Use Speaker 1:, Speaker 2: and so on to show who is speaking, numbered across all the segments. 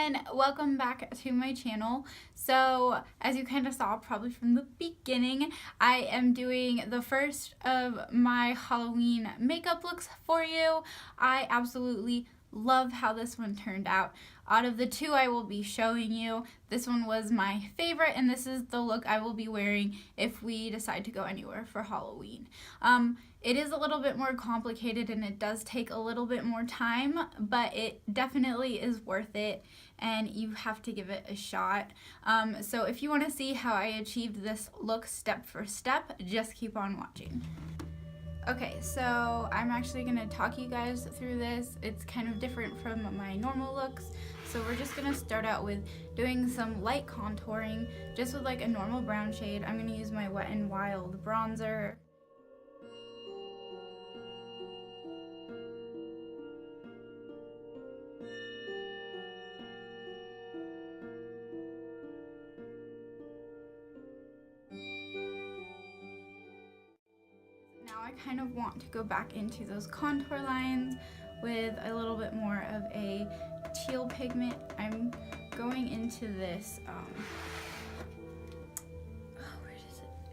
Speaker 1: everyone, welcome back to my channel. So as you kind of saw probably from the beginning, I am doing the first of my Halloween makeup looks for you. I absolutely love how this one turned out. Out of the two I will be showing you, this one was my favorite, and this is the look I will be wearing if we decide to go anywhere for Halloween. It is a little bit more complicated and it does take a little bit more time, but it definitely is worth it and you have to give it a shot. So if you want to see how I achieved this look step for step, just keep on watching. Okay, so I'm actually going to talk you guys through this. It's kind of different from my normal looks. So we're just going to start out with doing some light contouring, just with like a normal brown shade. I'm going to use my Wet n Wild bronzer. Now I kind of want to go back into those contour lines with a little bit more of a teal pigment. I'm going into this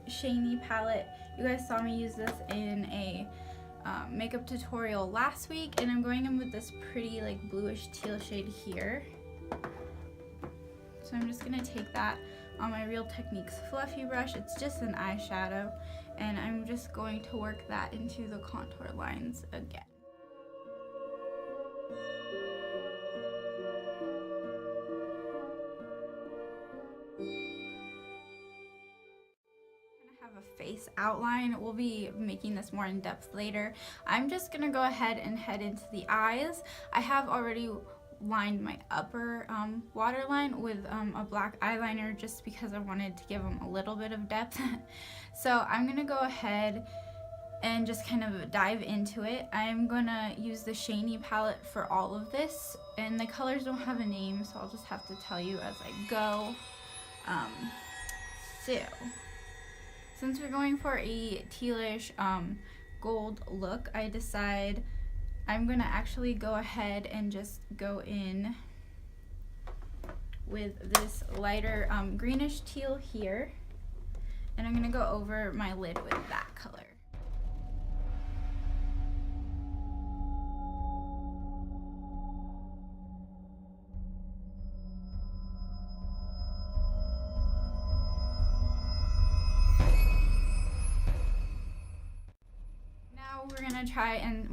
Speaker 1: Shiny palette. You guys saw me use this in a makeup tutorial last week, and I'm going in with this pretty like bluish teal shade here. So I'm just gonna take that on my Real Techniques fluffy brush. It's just an eyeshadow, and I'm just going to work that into the contour lines again. Face outline. We'll be making this more in depth later. I'm just gonna go ahead and head into the eyes. I have already lined my upper waterline with a black eyeliner just because I wanted to give them a little bit of depth. So I'm gonna go ahead and just kind of dive into it. I'm gonna use the Shiny palette for all of this, and the colors don't have a name, so I'll just have to tell you as I go. Since we're going for a tealish gold look, I decide I'm gonna actually go ahead and just go in with this lighter greenish teal here, and I'm gonna go over my lid with that color.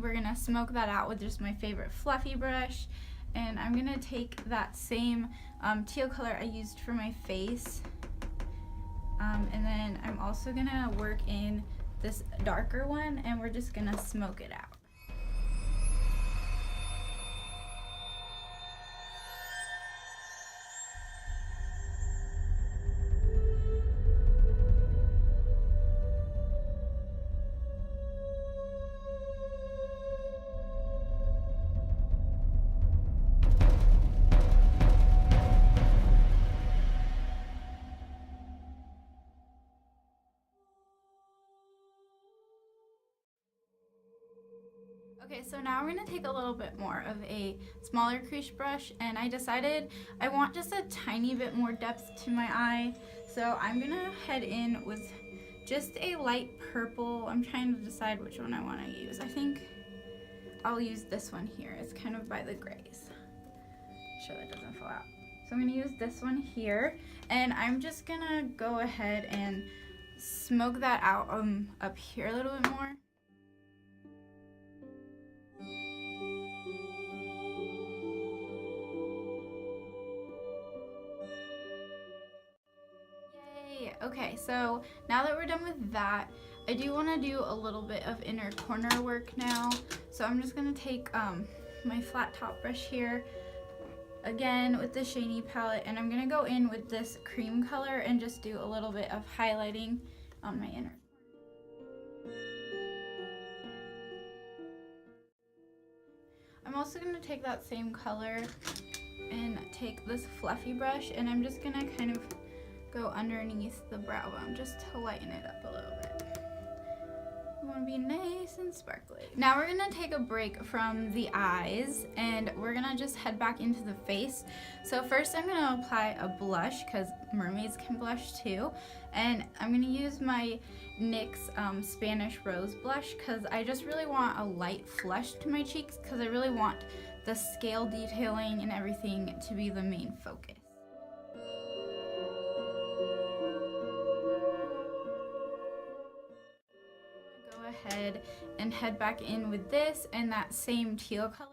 Speaker 1: We're gonna smoke that out with just my favorite fluffy brush, and I'm gonna take that same teal color I used for my face, and then I'm also gonna work in this darker one, and we're just gonna smoke it out. Okay, so now we're going to take a little bit more of a smaller crease brush, and I decided I want just a tiny bit more depth to my eye, so I'm going to head in with just a light purple. I'm trying to decide which one I want to use. I think I'll use this one here. It's kind of by the grays. Make sure that doesn't fall out. So I'm going to use this one here, and I'm just going to go ahead and smoke that out up here a little bit more. Okay, so now that we're done with that, I do want to do a little bit of inner corner work now. So I'm just going to take my flat top brush here, again with the Shiny palette, and I'm going to go in with this cream color and just do a little bit of highlighting on my inner. I'm also going to take that same color and take this fluffy brush, and I'm just going to kind of go underneath the brow bone just to lighten it up a little bit. You want want to be nice and sparkly. Now we're gonna take a break from the eyes and we're gonna just head back into the face. So first I'm gonna apply a blush because mermaids can blush too. And I'm gonna use my NYX Spanish Rose blush because I just really want a light flush to my cheeks because I really want the scale detailing and everything to be the main focus. Go ahead and head back in with this and that same teal color.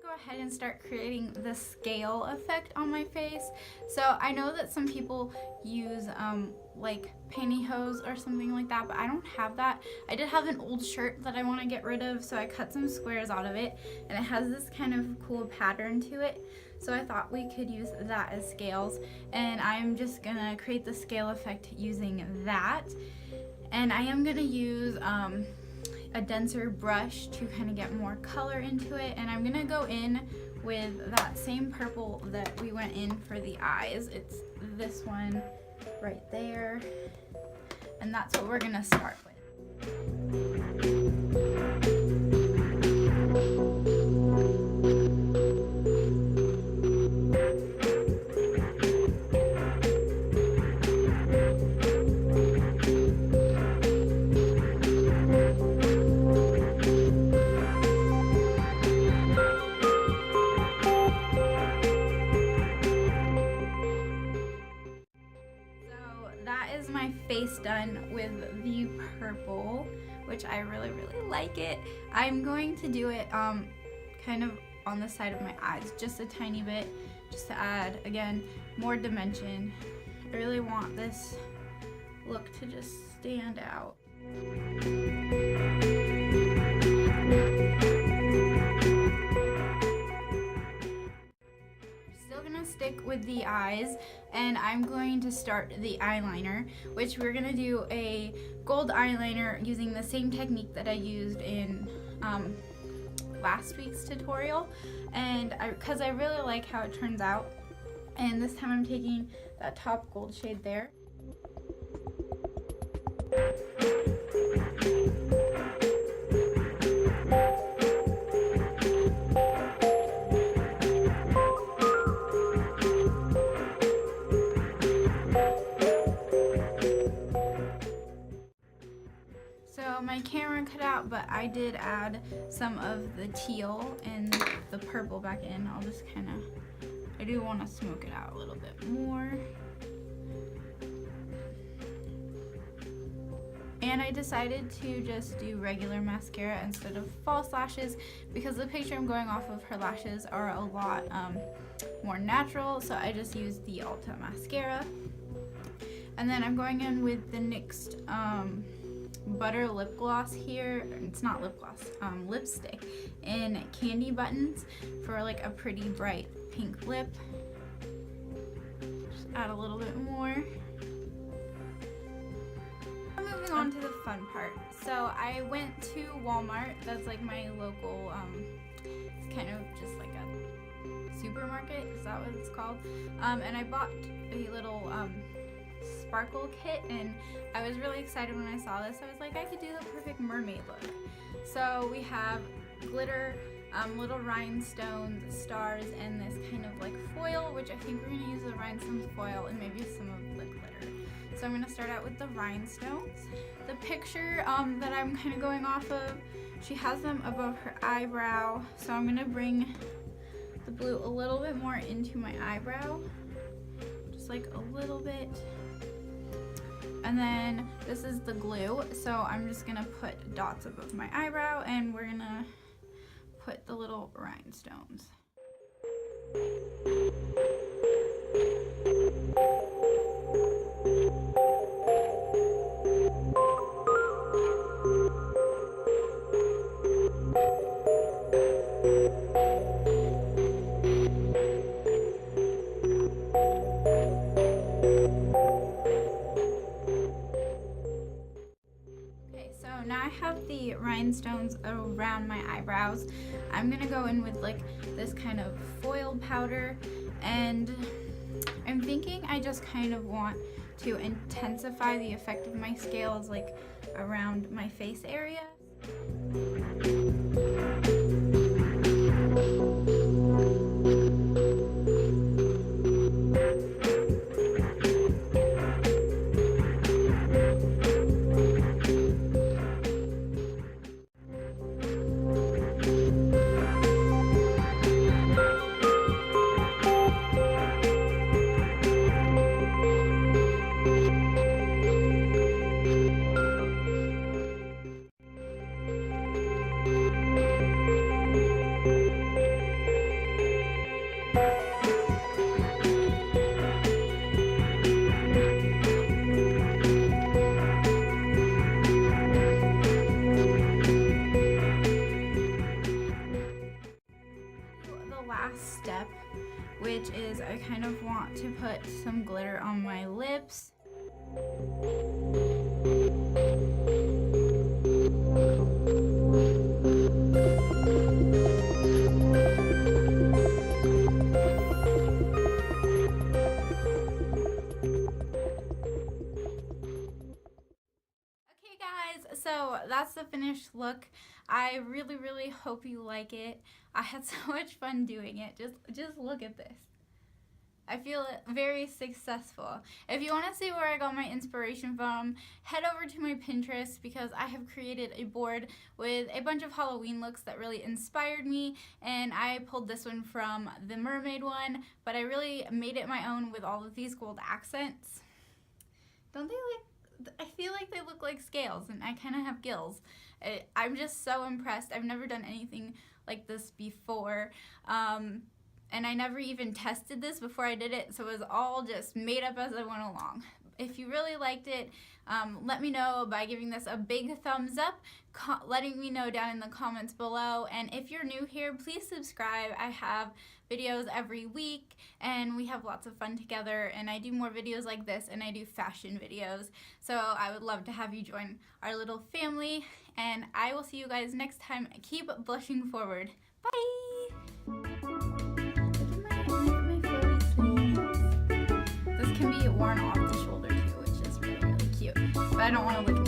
Speaker 1: Go ahead and start creating the scale effect on my face. So I know that some people use like pantyhose or something like that, but I don't have that. I did have an old shirt that I want to get rid of, so I cut some squares out of it and it has this kind of cool pattern to it. So I thought we could use that as scales, and I'm just gonna create the scale effect using that. And I am gonna use a denser brush to kind of get more color into it, and I'm gonna go in with that same purple that we went in for the eyes. It's this one right there, and that's what we're gonna start with. My face done with the purple, which I really like it. I'm going to do it kind of on the side of my eyes, just a tiny bit, just to add, again, more dimension. I really want this look to just stand out. Stick with the eyes, and I'm going to start the eyeliner, which we're gonna do a gold eyeliner using the same technique that I used in last week's tutorial, and because I really like how it turns out, and this time I'm taking that top gold shade there. My camera cut out, but I did add some of the teal and the purple back in. I'll just kind of, I do want to smoke it out a little bit more. And I decided to just do regular mascara instead of false lashes because the picture I'm going off of, her lashes are a lot more natural, so I just used the Ulta mascara. And then I'm going in with the NYX butter lip gloss here. It's not lip gloss, lipstick in Candy Buttons for like a pretty bright pink lip. Just add a little bit more. Moving on to the fun part. So I went to Walmart. That's like my local, it's kind of just like a supermarket. Is that what it's called? And I bought a little sparkle kit, and I was really excited when I saw this. I was like, I could do the perfect mermaid look. So we have glitter, little rhinestones, stars, and this kind of like foil, which I think we're going to use the rhinestones foil and maybe some of the glitter. So I'm going to start out with the rhinestones. The picture that I'm kind of going off of, she has them above her eyebrow, so I'm going to bring the blue a little bit more into my eyebrow, just like a little bit. And then this is the glue, so I'm just gonna put dots above my eyebrow, and we're gonna put the little rhinestones. the rhinestones around my eyebrows, I'm gonna go in with like this kind of foil powder, and I'm thinking I just kind of want to intensify the effect of my scales like around my face area. Last step, which is I kind of want to put some glitter on my lips. Okay guys, so that's the finished look. I really hope you like it. I had so much fun doing it. Just look at this. I feel very successful. If you want to see where I got my inspiration from, head over to my Pinterest because I have created a board with a bunch of Halloween looks that really inspired me, and I pulled this one from the Mermaid one, but I really made it my own with all of these gold accents. Don't they I feel like they look like scales, and I kind of have gills. I'm just so impressed. I've never done anything like this before, and I never even tested this before I did it, so it was all just made up as I went along. If you really liked it, let me know by giving this a big thumbs up, letting me know down in the comments below, and if you're new here, please subscribe. I have videos every week, and we have lots of fun together, and I do more videos like this, and I do fashion videos, so I would love to have you join our little family, and I will see you guys next time. Keep blushing forward. Bye! Look at my flowy sleeves. This can be worn off the shoulder too, which is really cute, but I don't want to look